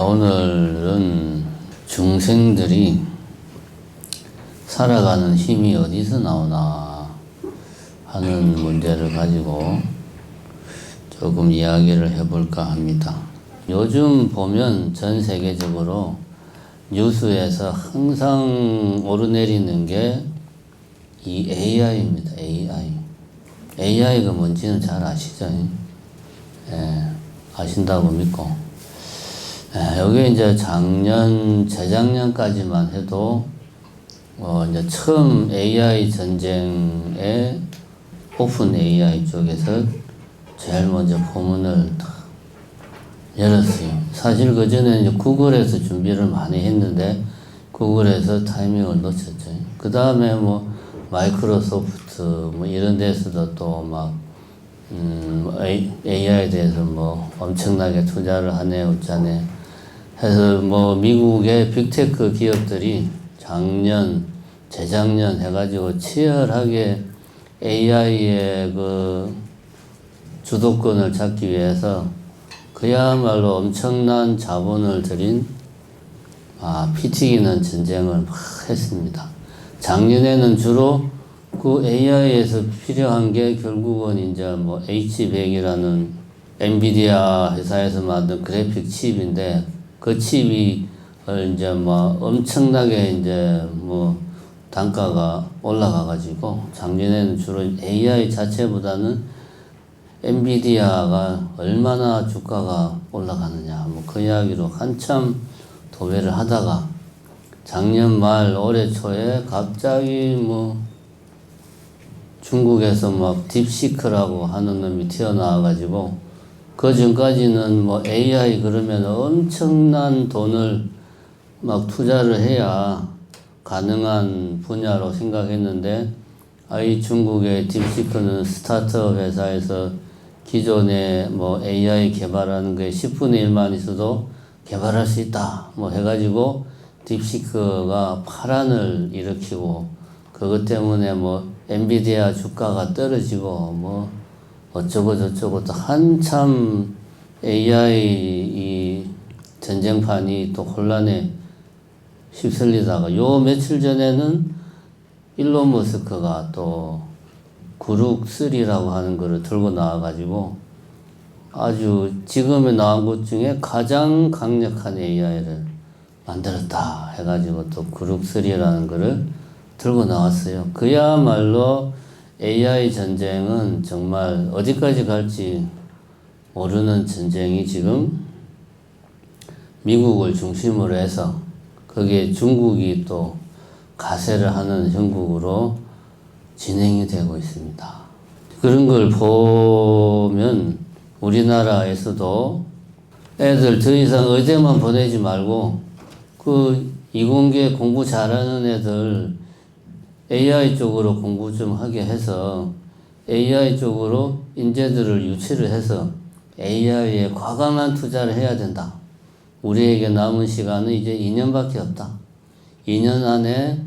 오늘은 중생들이 살아가는 힘이 어디서 나오나 하는 문제를 가지고 조금 이야기를 해볼까 합니다. 요즘 보면 전 세계적으로 뉴스에서 항상 오르내리는 게 이 AI입니다. AI가 뭔지는 잘 아시죠? 예, 아신다고 믿고. 여기 이제 재작년까지만 해도, 이제 처음 AI 전쟁에 오픈 AI 쪽에서 제일 먼저 포문을 열었어요. 사실 그 전에 이제 구글에서 준비를 많이 했는데, 구글에서 타이밍을 놓쳤죠. 그 다음에 마이크로소프트 이런 데서도 또 AI에 대해서 엄청나게 투자를 하네, 어쩌네. 해서 미국의 빅테크 기업들이 재작년 해가지고 치열하게 AI의 그 주도권을 잡기 위해서 그야말로 엄청난 자본을 들인 피 튀기는 전쟁을 막 했습니다. 작년에는 주로 그 AI에서 필요한 게 결국은 이제 H100이라는 엔비디아 회사에서 만든 그래픽 칩인데 그 칩이 이제 엄청나게 이제 단가가 올라가가지고 작년에는 주로 AI 자체보다는 엔비디아가 얼마나 주가가 올라가느냐 그 이야기로 한참 도배를 하다가 작년 말 올해 초에 갑자기 중국에서 딥시크라고 하는 놈이 튀어나와가지고 그 전까지는 AI 그러면 엄청난 돈을 투자를 해야 가능한 분야로 생각했는데 이 중국의 딥시크는 스타트업 회사에서 기존에 AI 개발하는 게 10분의 1만 있어도 개발할 수 있다 해가지고 딥시크가 파란을 일으키고 그것 때문에 엔비디아 주가가 떨어지고 어쩌고 저쩌고 또 한참 AI 이 전쟁판이 또 혼란에 휩쓸리다가 요 며칠 전에는 일론 머스크가 또 그룹 3라고 하는 거를 들고 나와가지고 아주 지금에 나온 것 중에 가장 강력한 AI를 만들었다 해가지고 또 그룹 3라는 거를 들고 나왔어요. 그야말로 AI 전쟁은 정말 어디까지 갈지 모르는 전쟁이 지금 미국을 중심으로 해서 거기에 중국이 또 가세를 하는 형국으로 진행이 되고 있습니다. 그런 걸 보면 우리나라에서도 애들 더 이상 의대만 보내지 말고 그 이공계 공부 잘하는 애들 AI 쪽으로 공부 좀 하게 해서 AI 쪽으로 인재들을 유치를 해서 AI에 과감한 투자를 해야 된다. 우리에게 남은 시간은 이제 2년밖에 없다. 2년 안에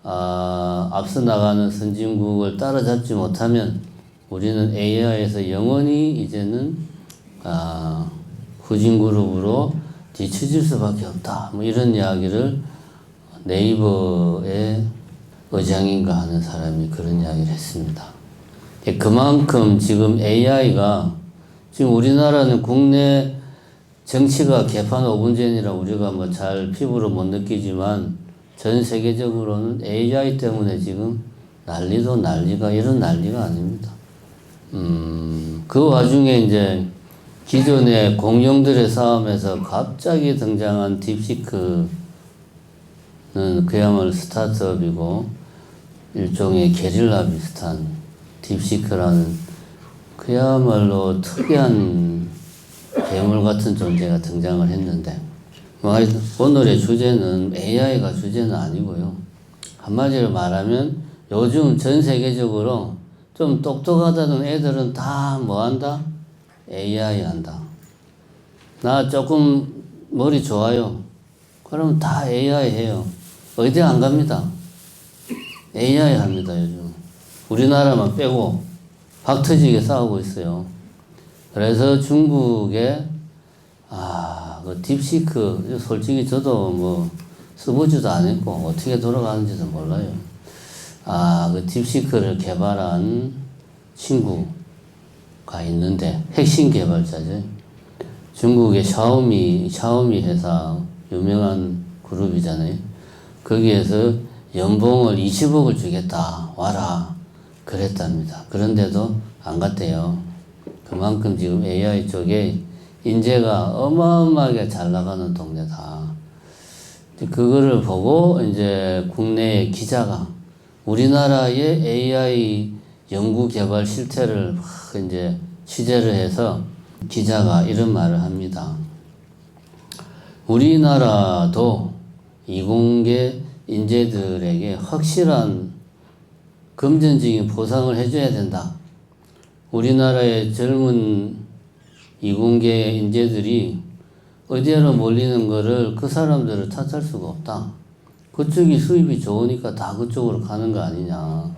앞서 나가는 선진국을 따라잡지 못하면 우리는 AI에서 영원히 이제는 후진그룹으로 뒤처질 수밖에 없다. 이런 이야기를 네이버의 의장인가 하는 사람이 그런 이야기를 했습니다. 그만큼 지금 AI가 지금 우리나라는 국내 정치가 개판 5분 전이라 우리가 잘 피부로 못 느끼지만 전 세계적으로는 AI 때문에 지금 난리가 이런 난리가 아닙니다. 그 와중에 이제 기존의 공룡들의 싸움에서 갑자기 등장한 딥시크는 그야말로 스타트업이고 일종의 게릴라 비슷한 딥시크라는 그야말로 특이한 괴물 같은 존재가 등장을 했는데 오늘의 주제는 AI가 주제는 아니고요. 한마디로 말하면 요즘 전 세계적으로 좀 똑똑하다는 애들은 다 뭐한다? AI 한다. 나 조금 머리 좋아요. 그러면 다 AI 해요. 의대 안 갑니다. AI 합니다, 요즘. 우리나라만 빼고 박터지게 싸우고 있어요. 그래서 중국에 그 딥시크, 솔직히 저도 뭐 써보지도 않았고, 어떻게 돌아가는지도 몰라요. 그 딥시크를 개발한 친구가 있는데, 핵심 개발자죠. 중국의 샤오미 회사, 유명한 그룹이잖아요. 거기에서 연봉을 20억을 주겠다, 와라. 그랬답니다. 그런데도 안 갔대요. 그만큼 지금 AI 쪽에 인재가 어마어마하게 잘 나가는 동네다. 그거를 보고 이제 국내의 기자가 우리나라의 AI 연구 개발 실태를 막 이제 취재를 해서 기자가 이런 말을 합니다. 우리나라도 이공계 인재들에게 확실한 금전적인 보상을 해줘야 된다. 우리나라의 젊은 이공계 인재들이 어디로 몰리는 거를 그 사람들을 탓할 수가 없다. 그쪽이 수입이 좋으니까 다 그쪽으로 가는 거 아니냐.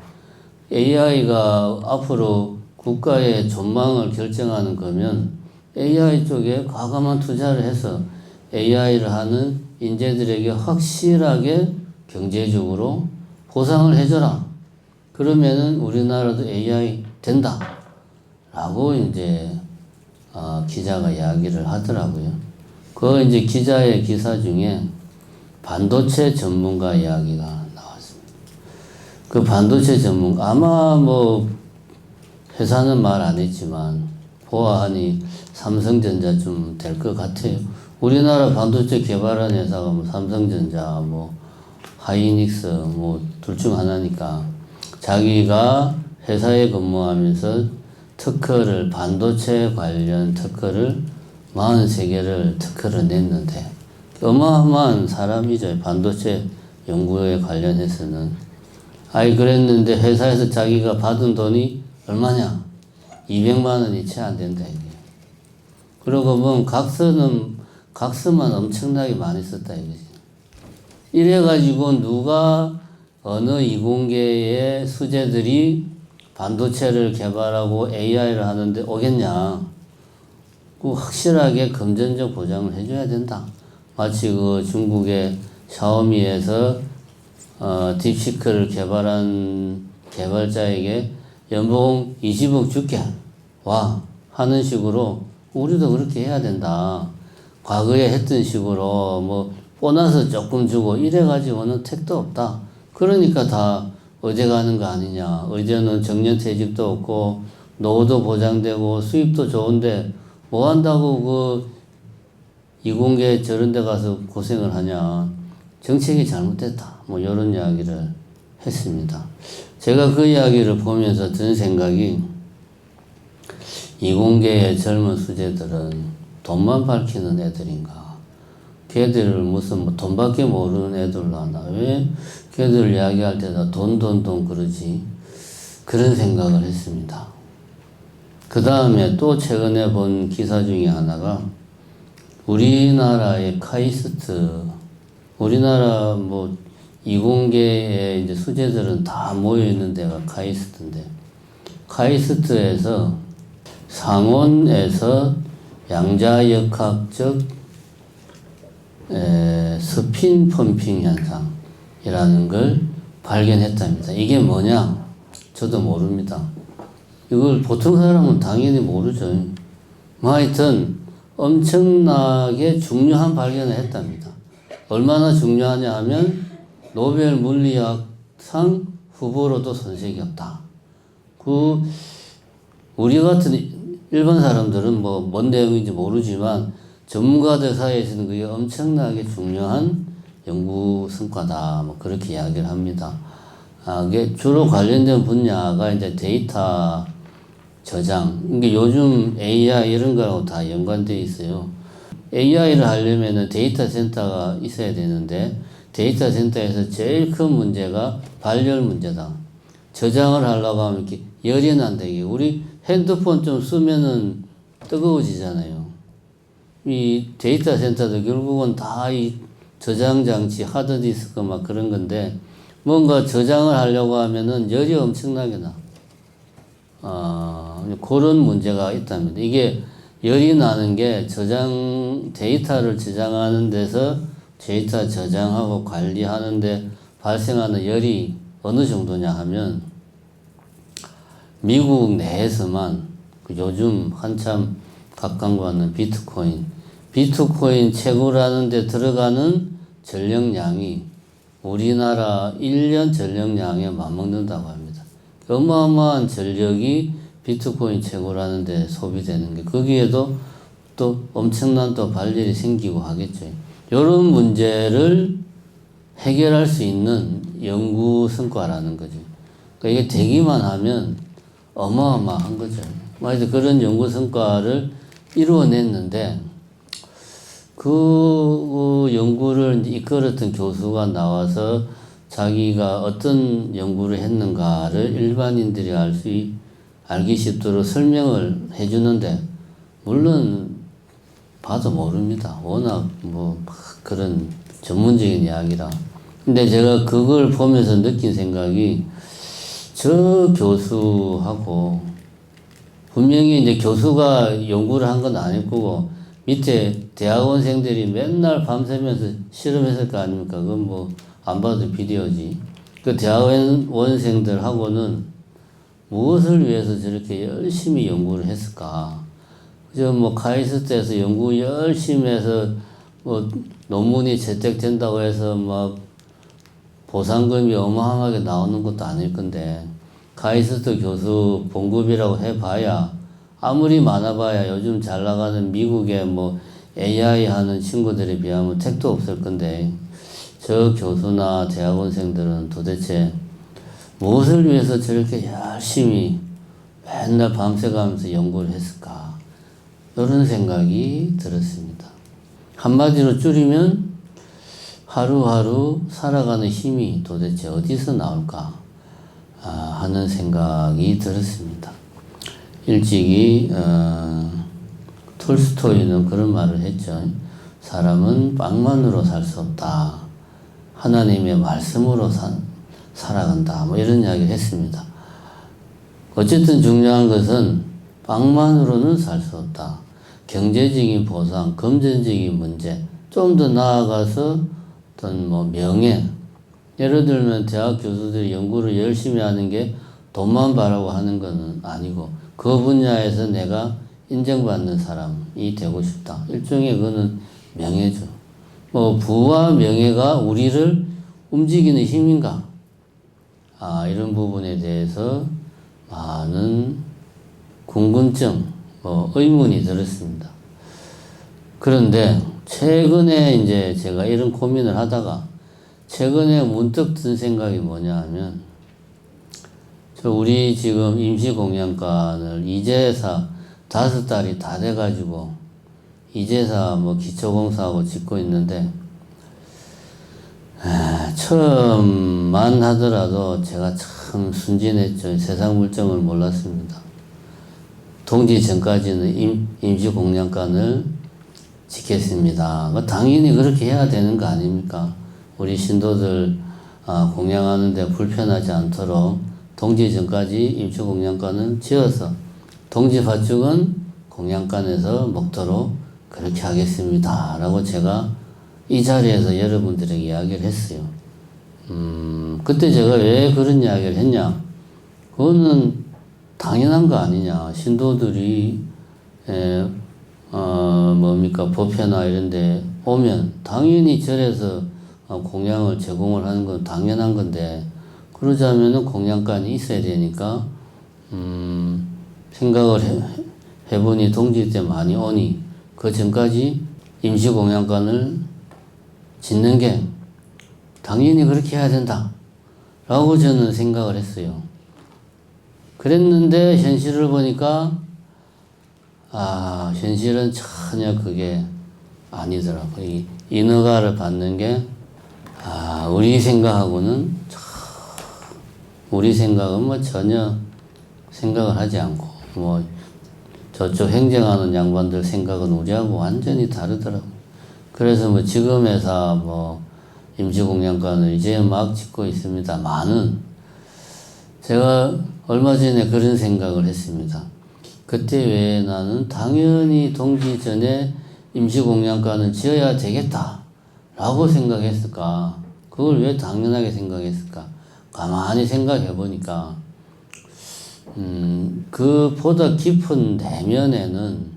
AI가 앞으로 국가의 전망을 결정하는 거면 AI 쪽에 과감한 투자를 해서 AI를 하는 인재들에게 확실하게 경제적으로 보상을 해줘라. 그러면은 우리나라도 AI 된다. 라고 이제 기자가 이야기를 하더라고요. 그 이제 기자의 기사 중에 반도체 전문가 이야기가 나왔습니다. 그 반도체 전문가, 아마 뭐 회사는 말 안 했지만 보아하니 삼성전자쯤 될 것 같아요. 우리나라 반도체 개발한 회사가 뭐 삼성전자, 뭐 하이닉스, 뭐 둘 중 하나니까 자기가 회사에 근무하면서 특허를, 반도체 관련 특허를 43개를 특허를 냈는데 어마어마한 사람이죠. 반도체 연구에 관련해서는. 그랬는데 회사에서 자기가 받은 돈이 얼마냐? 200만 원이 채 안 된다. 이게. 그러고 보면 각서만 엄청나게 많이 썼다 이거지. 이래가지고 누가 어느 이공계의 수재들이 반도체를 개발하고 AI를 하는데 오겠냐. 그 확실하게 금전적 보장을 해줘야 된다. 마치 그 중국의 샤오미에서 딥시크를 개발한 개발자에게 연봉 20억 줄게 와 하는 식으로 우리도 그렇게 해야 된다. 과거에 했던 식으로 뭐 보너스 조금 주고 이래가지고는 택도 없다. 그러니까 다 의대 가는 거 아니냐. 의대는 정년퇴직도 없고 노후도 보장되고 수입도 좋은데 뭐 한다고 그 이공계 저런 데 가서 고생을 하냐. 정책이 잘못됐다. 뭐 이런 이야기를 했습니다. 제가 그 이야기를 보면서 든 생각이 이공계의 젊은 수재들은 돈만 밝히는 애들인가. 걔들을 무슨 뭐 돈밖에 모르는 애들로 하나. 왜 걔들 이야기할 때다 돈 그러지. 그런 생각을 했습니다. 그 다음에 또 최근에 본 기사 중에 하나가 우리나라의 카이스트, 우리나라 뭐 이공계의 이제 수재들은 다 모여있는 데가 카이스트인데, 카이스트에서 상온에서 양자역학적 스핀 펌핑 현상이라는 걸 발견했답니다. 이게 뭐냐? 저도 모릅니다. 이걸 보통 사람은 당연히 모르죠. 뭐 하여튼 엄청나게 중요한 발견을 했답니다. 얼마나 중요하냐 하면 노벨 물리학상 후보로도 손색이 없다. 우리 같은 일반 사람들은 뭐 뭔 내용인지 모르지만 전문가들 사이에서는 그게 엄청나게 중요한 연구 성과다. 뭐 그렇게 이야기를 합니다. 이게 주로 관련된 분야가 이제 데이터 저장. 이게 요즘 AI 이런 거하고 다 연관되어 있어요. AI를 하려면은 데이터 센터가 있어야 되는데 데이터 센터에서 제일 큰 문제가 발열 문제다. 저장을 하려고 하면 이렇게 열이 난다. 이게 우리 핸드폰 좀 쓰면은 뜨거워지잖아요. 이 데이터 센터도 결국은 다 이 저장 장치, 하드디스크 막 그런 건데 뭔가 저장을 하려고 하면은 열이 엄청나게 나. 그런 문제가 있답니다. 이게 열이 나는 게 데이터를 저장하는 데서 데이터 저장하고 관리하는데 발생하는 열이 어느 정도냐 하면 미국 내에서만 요즘 한참 각광받는 비트코인 채굴하는 데 들어가는 전력량이 우리나라 1년 전력량에 맞먹는다고 합니다. 어마어마한 전력이 비트코인 채굴하는 데 소비되는 게 거기에도 또 엄청난 또 발열이 생기고 하겠죠. 이런 문제를 해결할 수 있는 연구 성과라는 거죠. 그러니까 이게 되기만 하면 어마어마한 거죠. 그래서 그런 연구 성과를 이루어냈는데 그 연구를 이끌었던 교수가 나와서 자기가 어떤 연구를 했는가를 일반인들이 알기 쉽도록 설명을 해주는데 물론 봐도 모릅니다. 워낙 그런 전문적인 이야기라. 근데 제가 그걸 보면서 느낀 생각이 저 교수하고 분명히 이제 교수가 연구를 한 건 아닐 거고 밑에 대학원생들이 맨날 밤새면서 실험했을 거 아닙니까? 그건 안 봐도 비디오지. 그 대학원생들하고는 무엇을 위해서 저렇게 열심히 연구를 했을까? 그저 카이스트에서 연구 열심히 해서 논문이 채택된다고 해서 보상금이 어마어마하게 나오는 것도 아닐 건데 카이스트 교수 봉급이라고 해봐야 아무리 많아봐야 요즘 잘 나가는 미국의 AI 하는 친구들에 비하면 택도 없을 건데 저 교수나 대학원생들은 도대체 무엇을 위해서 저렇게 열심히 맨날 밤새가면서 연구를 했을까? 이런 생각이 들었습니다. 한마디로 줄이면 하루하루 살아가는 힘이 도대체 어디서 나올까 하는 생각이 들었습니다. 일찍이 톨스토이는 그런 말을 했죠. 사람은 빵만으로 살 수 없다. 하나님의 말씀으로 살아간다. 이런 이야기를 했습니다. 어쨌든 중요한 것은 빵만으로는 살 수 없다. 경제적인 보상, 금전적인 문제, 좀 더 나아가서 어떤 명예. 예를 들면 대학 교수들이 연구를 열심히 하는 게 돈만 바라고 하는 건 아니고 그 분야에서 내가 인정받는 사람이 되고 싶다. 일종의 그거는 명예죠. 부와 명예가 우리를 움직이는 힘인가? 이런 부분에 대해서 많은 궁금증, 의문이 들었습니다. 그런데 최근에 이제 제가 이런 고민을 하다가 최근에 문득 든 생각이 뭐냐 하면 우리 지금 임시공양관을 이제사 5달이 다 돼가지고 이제사 기초공사하고 짓고 있는데 처음만 하더라도 제가 참 순진했죠. 세상 물정을 몰랐습니다. 동지 전까지는 임시공양관을 짓겠습니다. 당연히 그렇게 해야 되는 거 아닙니까? 우리 신도들 공양하는데 불편하지 않도록 동지 전까지 임시공양관을 지어서 동지 팥죽은 공양관에서 먹도록 그렇게 하겠습니다. 라고 제가 이 자리에서 여러분들에게 이야기를 했어요. 그때 제가 왜 그런 이야기를 했냐? 그거는 당연한 거 아니냐. 신도들이 법회나 이런 데 오면 당연히 절에서 공양을 제공을 하는 건 당연한 건데 그러자면은 공양관이 있어야 되니까 생각을 해보니 동지 때 많이 오니 그 전까지 임시 공양관을 짓는 게 당연히 그렇게 해야 된다 라고 저는 생각을 했어요. 그랬는데 현실을 보니까 현실은 전혀 그게 아니더라고요. 이 인허가를 받는 게 우리 생각하고는 우리 생각은 전혀 생각을 하지 않고 저쪽 행정하는 양반들 생각은 우리하고 완전히 다르더라고요. 그래서 지금 회사 임시공양관을 이제 막 짓고 있습니다만은 제가 얼마 전에 그런 생각을 했습니다. 그때 왜 나는 당연히 동기 전에 임시공양관을 지어야 되겠다 라고 생각했을까? 그걸 왜 당연하게 생각했을까? 가만히 생각해 보니까 그보다 깊은 내면에는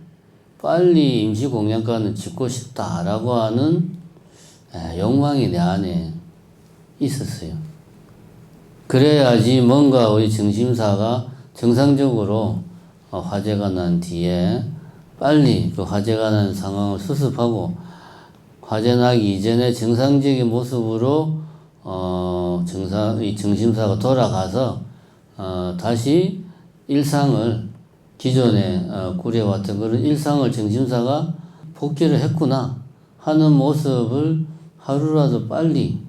빨리 임시공양관을 짓고 싶다라고 하는 욕망이 내 안에 있었어요. 그래야지 뭔가 우리 정심사가 정상적으로 화재가 난 뒤에 빨리 그 화재가 난 상황을 수습하고 화재 나기 이전에 정상적인 모습으로 이 정심사가 돌아가서 다시 일상을 기존에 꾸려왔던 그런 일상을 정심사가 복귀를 했구나 하는 모습을 하루라도 빨리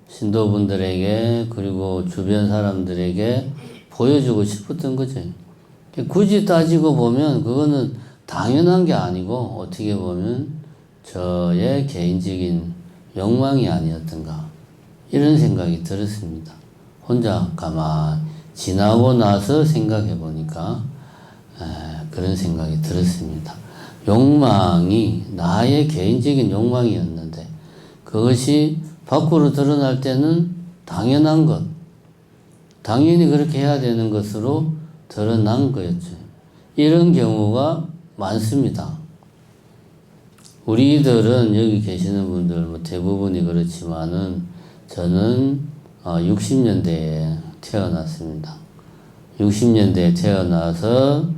신도분들에게 그리고 주변 사람들에게 보여주고 싶었던 거죠. 굳이 따지고 보면 그거는 당연한 게 아니고 어떻게 보면 저의 개인적인 욕망이 아니었던가 이런 생각이 들었습니다. 혼자 가만 지나고 나서 생각해 보니까 그런 생각이 들었습니다. 욕망이 나의 개인적인 욕망이었는데 그것이 밖으로 드러날 때는 당연한 것, 당연히 그렇게 해야 되는 것으로 드러난 거였죠. 이런 경우가 많습니다. 우리들은 여기 계시는 분들 뭐 대부분이 그렇지만은 저는 60년대에 태어났습니다. 60년대에 태어나서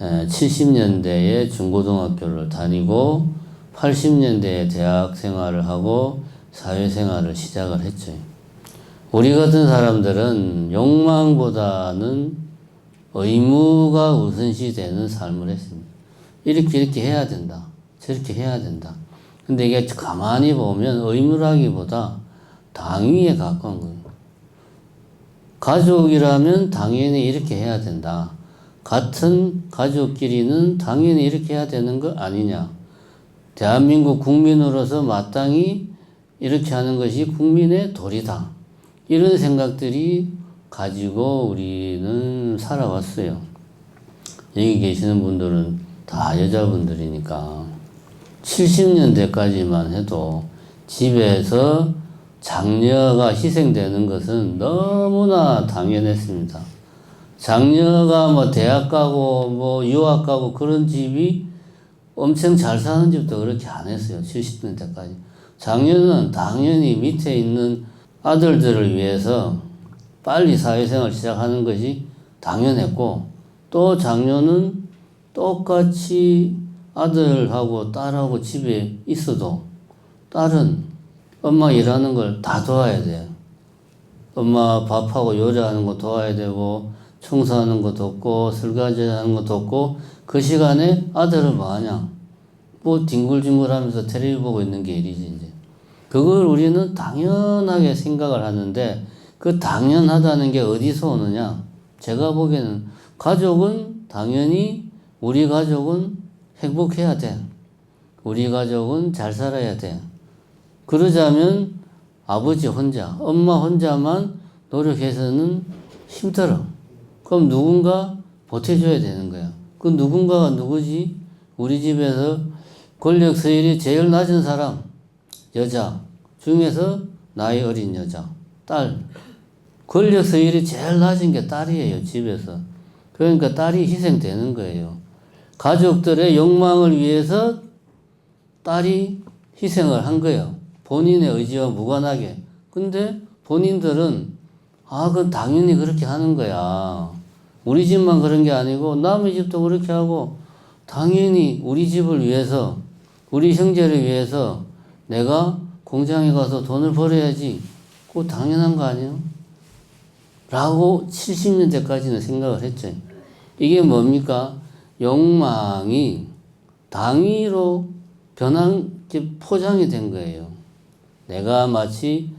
70년대에 중고등학교를 다니고 80년대에 대학 생활을 하고 사회생활을 시작을 했죠. 우리 같은 사람들은 욕망보다는 의무가 우선시되는 삶을 했습니다. 이렇게 해야 된다. 저렇게 해야 된다. 근데 이게 가만히 보면 의무라기보다 당위에 가까운 거예요. 가족이라면 당연히 이렇게 해야 된다. 같은 가족끼리는 당연히 이렇게 해야 되는 거 아니냐. 대한민국 국민으로서 마땅히 이렇게 하는 것이 국민의 도리다. 이런 생각들이 가지고 우리는 살아왔어요. 여기 계시는 분들은 다 여자분들이니까 70년대까지만 해도 집에서 장녀가 희생되는 것은 너무나 당연했습니다. 장녀가 뭐 대학 가고 뭐 유학 가고 그런 집이 엄청 잘 사는 집도 그렇게 안 했어요. 70년대까지. 장녀는 당연히 밑에 있는 아들들을 위해서 빨리 사회생활 시작하는 것이 당연했고 또 장녀는 똑같이 아들하고 딸하고 집에 있어도 딸은 엄마 일하는 걸 다 도와야 돼요. 엄마 밥하고 요리하는 거 도와야 되고 청소하는 거 돕고 설거지 하는 거 돕고 그 시간에 아들은 뭐 하냐? 뭐 뒹굴뒹굴 하면서 텔레비 보고 있는 게 일이지 이제. 그걸 우리는 당연하게 생각을 하는데 그 당연하다는 게 어디서 오느냐? 제가 보기에는 가족은 당연히 우리 가족은 행복해야 돼. 우리 가족은 잘 살아야 돼. 그러자면 아버지 혼자, 엄마 혼자만 노력해서는 힘들어. 그럼 누군가 보태줘야 되는 거야. 그 누군가가 누구지? 우리 집에서 권력 서열이 제일 낮은 사람, 여자 중에서 나이 어린 여자, 딸. 권력 서열이 제일 낮은 게 딸이에요, 집에서. 그러니까 딸이 희생되는 거예요. 가족들의 욕망을 위해서 딸이 희생을 한 거예요. 본인의 의지와 무관하게. 근데 본인들은 그건 당연히 그렇게 하는 거야. 우리 집만 그런 게 아니고 남의 집도 그렇게 하고 당연히 우리 집을 위해서 우리 형제를 위해서 내가 공장에 가서 돈을 벌어야지. 그거 당연한 거 아니에요? 라고 70년대까지는 생각을 했죠. 이게 뭡니까? 욕망이 당위로 포장이 된 거예요. 내가 마치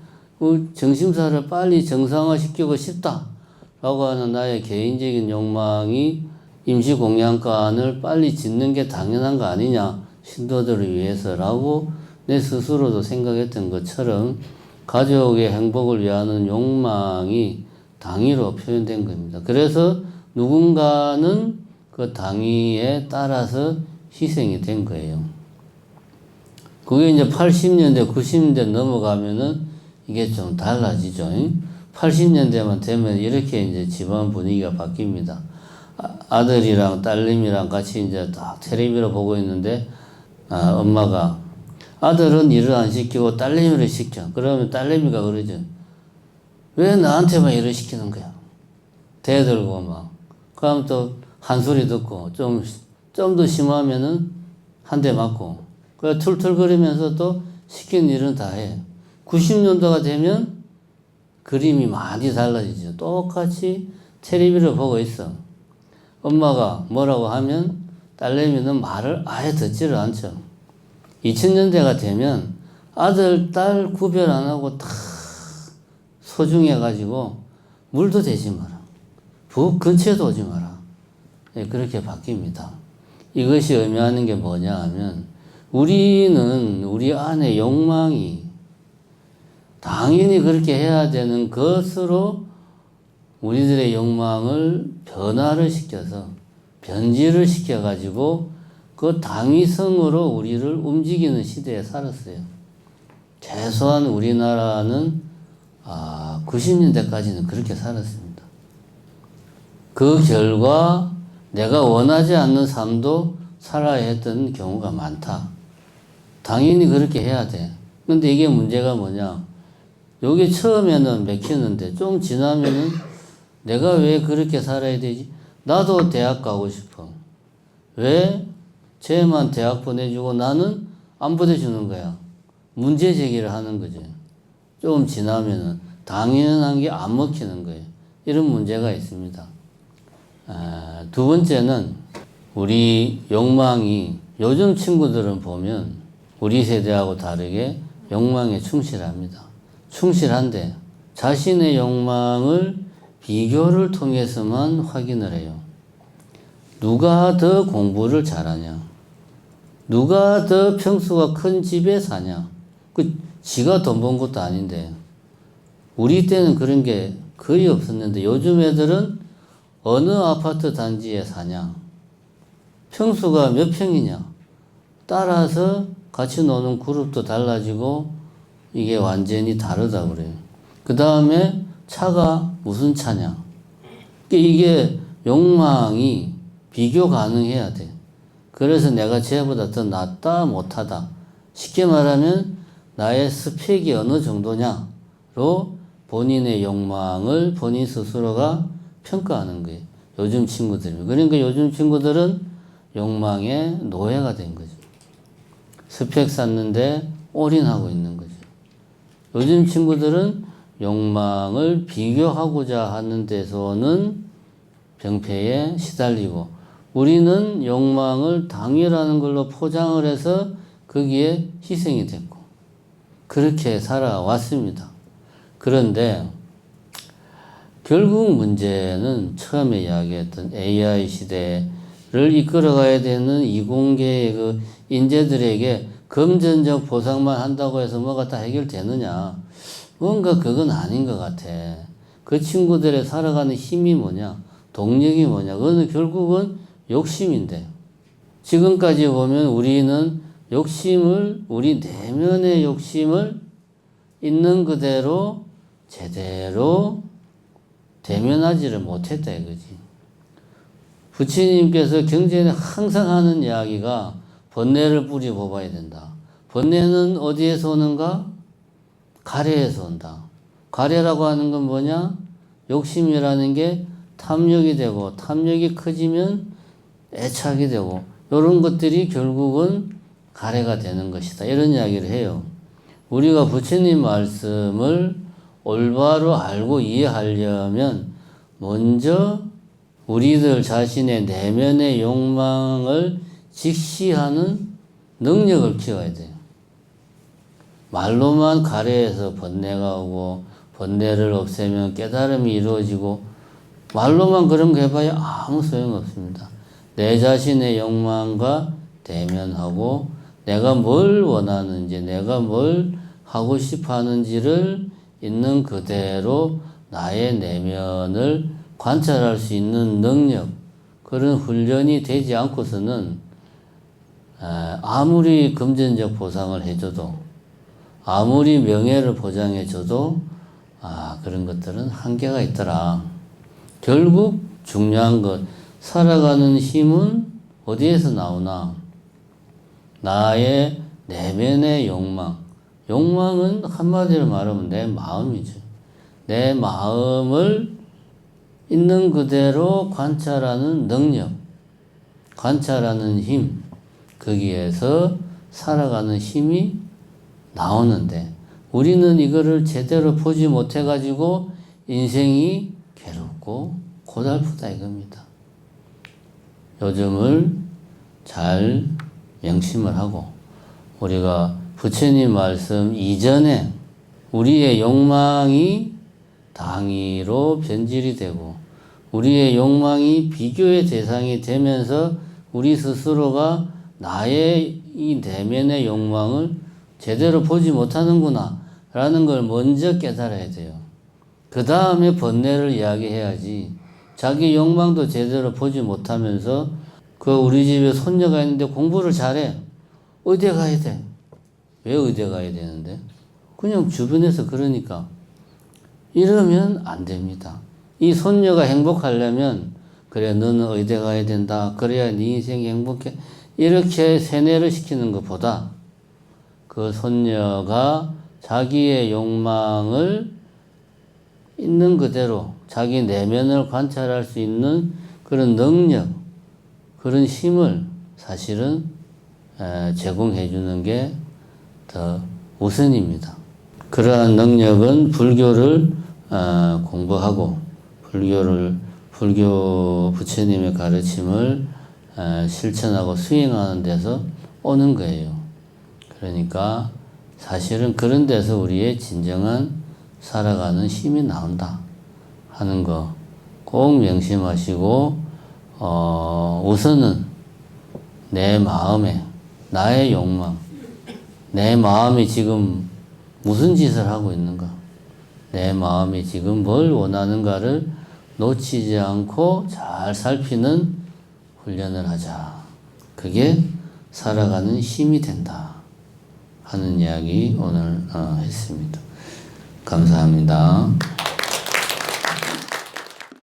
정심사를 빨리 정상화시키고 싶다라고 하는 나의 개인적인 욕망이 임시공양관을 빨리 짓는 게 당연한 거 아니냐, 신도들을 위해서라고 내 스스로도 생각했던 것처럼 가족의 행복을 위하는 욕망이 당위로 표현된 겁니다. 그래서 누군가는 그 당위에 따라서 희생이 된 거예요. 그게 이제 80년대, 90년대 넘어가면은 이게 좀 달라지죠. 80년대만 되면 이렇게 이제 집안 분위기가 바뀝니다. 아들이랑 딸내미랑 같이 이제 딱 텔레비를 보고 있는데, 엄마가 아들은 일을 안 시키고 딸내미를 시켜. 그러면 딸내미가 그러죠. 왜 나한테만 일을 시키는 거야? 대들고 막. 그럼 또 한 소리 듣고 좀 더 심하면은 한 대 맞고. 그 툴툴거리면서 또 시킨 일은 다 해. 90년도가 되면 그림이 많이 달라지죠. 똑같이 텔레비를 보고 있어. 엄마가 뭐라고 하면 딸내미는 말을 아예 듣지를 않죠. 2000년대가 되면 아들, 딸 구별 안 하고 다 소중해가지고 물도 대지 마라. 부엌 근처에도 오지 마라. 그렇게 바뀝니다. 이것이 의미하는 게 뭐냐 하면 우리는 우리 안에 욕망이 당연히 그렇게 해야 되는 것으로 우리들의 욕망을 변화를 시켜서 변질을 시켜가지고 그 당위성으로 우리를 움직이는 시대에 살았어요. 최소한 우리나라는 90년대까지는 그렇게 살았습니다. 그 결과 내가 원하지 않는 삶도 살아야 했던 경우가 많다. 당연히 그렇게 해야 돼. 근데 이게 문제가 뭐냐? 여기 처음에는 맥히는데 좀 지나면은 내가 왜 그렇게 살아야 되지? 나도 대학 가고 싶어. 왜 쟤만 대학 보내주고 나는 안 보내주는 거야? 문제 제기를 하는 거지. 좀 지나면은 당연한 게 안 먹히는 거예요. 이런 문제가 있습니다. 두 번째는 우리 욕망이 요즘 친구들은 보면 우리 세대하고 다르게 욕망에 충실합니다. 충실한데 자신의 욕망을 비교를 통해서만 확인을 해요. 누가 더 공부를 잘하냐? 누가 더 평수가 큰 집에 사냐? 지가 돈 번 것도 아닌데. 우리 때는 그런 게 거의 없었는데 요즘 애들은 어느 아파트 단지에 사냐? 평수가 몇 평이냐? 따라서 같이 노는 그룹도 달라지고 이게 완전히 다르다 그래요. 그 다음에 차가 무슨 차냐? 이게 욕망이 비교 가능해야 돼. 그래서 내가 쟤보다 더 낫다 못하다. 쉽게 말하면 나의 스펙이 어느 정도냐로 본인의 욕망을 본인 스스로가 평가하는 거예요. 요즘 친구들이. 그러니까 요즘 친구들은 욕망의 노예가 된 거죠. 스펙 쌓는데 올인하고 있는 거죠. 요즘 친구들은 욕망을 비교하고자 하는 데서는 병폐에 시달리고 우리는 욕망을 당위라는 걸로 포장을 해서 거기에 희생이 됐고 그렇게 살아왔습니다. 그런데 결국 문제는 처음에 이야기했던 AI 시대를 이끌어가야 되는 이공계의 그 인재들에게 금전적 보상만 한다고 해서 뭐가 다 해결되느냐? 뭔가 그건 아닌 것 같아. 그 친구들의 살아가는 힘이 뭐냐? 동력이 뭐냐? 그거는 결국은 욕심인데. 지금까지 보면 우리는 욕심을, 우리 내면의 욕심을 있는 그대로 제대로 대면하지를 못했다 이거지. 부처님께서 경전에 항상 하는 이야기가 번뇌를 뿌리 뽑아야 된다. 번뇌는 어디에서 오는가? 가래에서 온다. 가래라고 하는 건 뭐냐? 욕심이라는 게 탐욕이 되고 탐욕이 커지면 애착이 되고 이런 것들이 결국은 가래가 되는 것이다. 이런 이야기를 해요. 우리가 부처님 말씀을 올바로 알고 이해하려면 먼저 우리들 자신의 내면의 욕망을 직시하는 능력을 키워야 돼요. 말로만 가래에서 번뇌가 오고 번뇌를 없애면 깨달음이 이루어지고 말로만 그런 거 해봐야 아무 소용없습니다. 내 자신의 욕망과 대면하고 내가 뭘 원하는지 내가 뭘 하고 싶어 하는지를 있는 그대로 나의 내면을 관찰할 수 있는 능력 그런 훈련이 되지 않고서는 아무리 금전적 보상을 해줘도 아무리 명예를 보장해줘도 그런 것들은 한계가 있더라. 결국 중요한 것, 살아가는 힘은 어디에서 나오나? 나의 내면의 욕망. 욕망은 한마디로 말하면 내 마음이죠. 내 마음을 있는 그대로 관찰하는 능력, 관찰하는 힘, 거기에서 살아가는 힘이 나오는데 우리는 이거를 제대로 보지 못해가지고 인생이 괴롭고 고달프다 이겁니다. 요즘을 잘 명심을 하고 우리가 부처님 말씀 이전에 우리의 욕망이 당위로 변질이 되고 우리의 욕망이 비교의 대상이 되면서 우리 스스로가 나의 이 내면의 욕망을 제대로 보지 못하는구나 라는 걸 먼저 깨달아야 돼요. 그 다음에 번뇌를 이야기해야지. 자기 욕망도 제대로 보지 못하면서 우리 집에 손녀가 있는데 공부를 잘해. 의대 가야 돼. 왜 의대 가야 되는데? 그냥 주변에서 그러니까. 이러면 안 됩니다. 이 손녀가 행복하려면 그래 너는 의대 가야 된다. 그래야 네 인생이 행복해. 이렇게 세뇌를 시키는 것보다 그 손녀가 자기의 욕망을 있는 그대로 자기 내면을 관찰할 수 있는 그런 능력, 그런 힘을 사실은 제공해 주는 게 더 우선입니다. 그러한 능력은 불교를 공부하고 불교 부처님의 가르침을 실천하고 수행하는 데서 오는 거예요. 그러니까 사실은 그런 데서 우리의 진정한 살아가는 힘이 나온다 하는 거 꼭 명심하시고 우선은 내 마음에 나의 욕망, 내 마음이 지금 무슨 짓을 하고 있는가, 내 마음이 지금 뭘 원하는가를 놓치지 않고 잘 살피는 훈련을 하자. 그게 살아가는 힘이 된다 하는 이야기 오늘 했습니다. 감사합니다.